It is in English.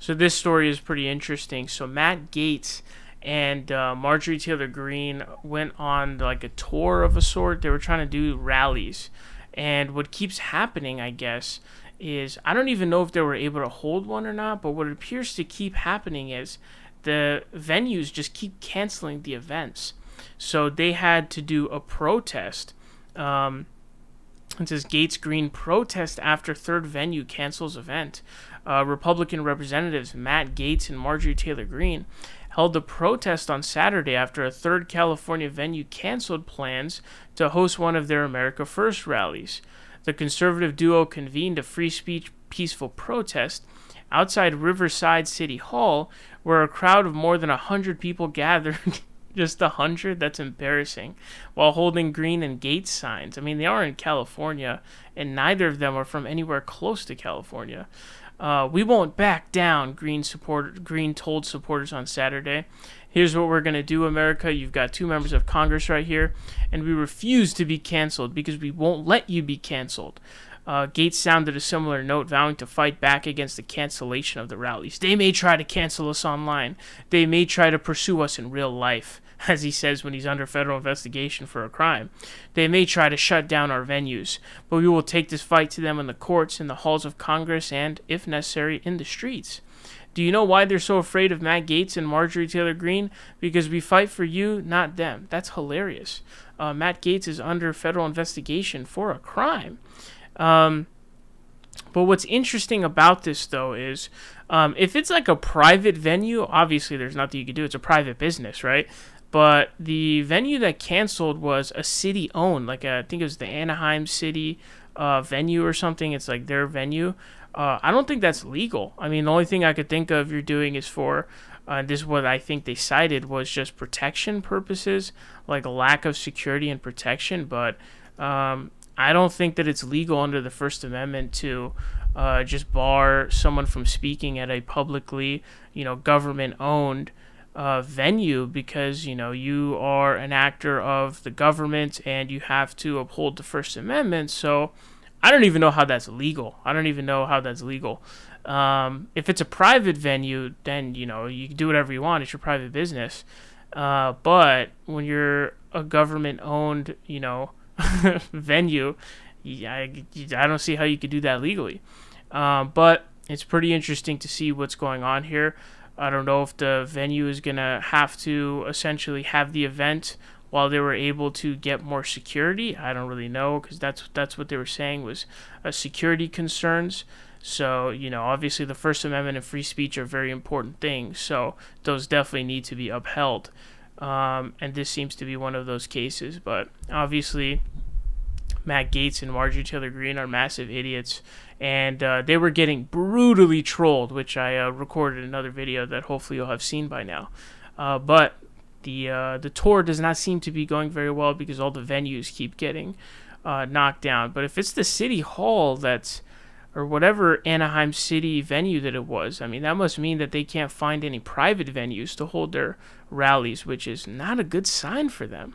So this story is pretty interesting. So Matt Gaetz and Marjorie Taylor Greene went on like a tour of a sort. They were trying to do rallies, and what keeps happening, I guess, is I don't even know if they were able to hold one or not. But what appears to keep happening is the venues just keep canceling the events. So they had to do a protest. It says Gaetz Greene protest after third venue cancels event. Republican representatives Matt Gaetz and Marjorie Taylor Greene held a protest on Saturday after a third California venue canceled plans to host one of their America First rallies. The conservative duo convened a free speech peaceful protest outside Riverside City Hall, where a crowd of more than 100 people gathered. Just 100? That's embarrassing. While holding Greene and Gaetz signs. I mean, they are in California, and neither of them are from anywhere close to California. We won't back down, Greene told supporters on Saturday. Here's what we're going to do, America. You've got 2 members of Congress right here, and we refuse to be canceled because we won't let you be canceled. Gaetz sounded a similar note, vowing to fight back against the cancellation of the rallies. They may try to cancel us online. They may try to pursue us in real life, as he says when he's under federal investigation for a crime. They may try to shut down our venues, but we will take this fight to them in the courts, in the halls of Congress, and, if necessary, in the streets. Do you know why they're so afraid of Matt Gaetz and Marjorie Taylor Greene? Because we fight for you, not them. That's hilarious. Matt Gaetz is under federal investigation for a crime. But what's interesting about this, though, is if it's like a private venue, obviously there's nothing you can do. It's a private business, right? But the venue that canceled was a city-owned, like I think it was the Anaheim City venue or something. It's like their venue. I don't think that's legal. I mean, the only thing I could think of you're doing is for, this is what I think they cited, was just protection purposes, like a lack of security and protection. But I don't think that it's legal under the First Amendment to just bar someone from speaking at a publicly, government-owned venue because, you are an actor of the government and you have to uphold the First Amendment. So I don't even know how that's legal. If it's a private venue, then, you can do whatever you want. It's your private business. But when you're a government-owned, venue, I don't see how you could do that legally. But it's pretty interesting to see what's going on here. I don't know if the venue is going to have to essentially have the event while they were able to get more security. I don't really know, because that's what they were saying was security concerns. So, obviously the First Amendment and free speech are very important things. So those definitely need to be upheld. And this seems to be one of those cases. But obviously Matt Gaetz and Marjorie Taylor Greene are massive idiots, and they were getting brutally trolled, which I recorded another video that hopefully you'll have seen by now. But the tour does not seem to be going very well because all the venues keep getting knocked down. But if it's the City Hall or whatever Anaheim City venue that it was, I mean, that must mean that they can't find any private venues to hold their rallies, which is not a good sign for them.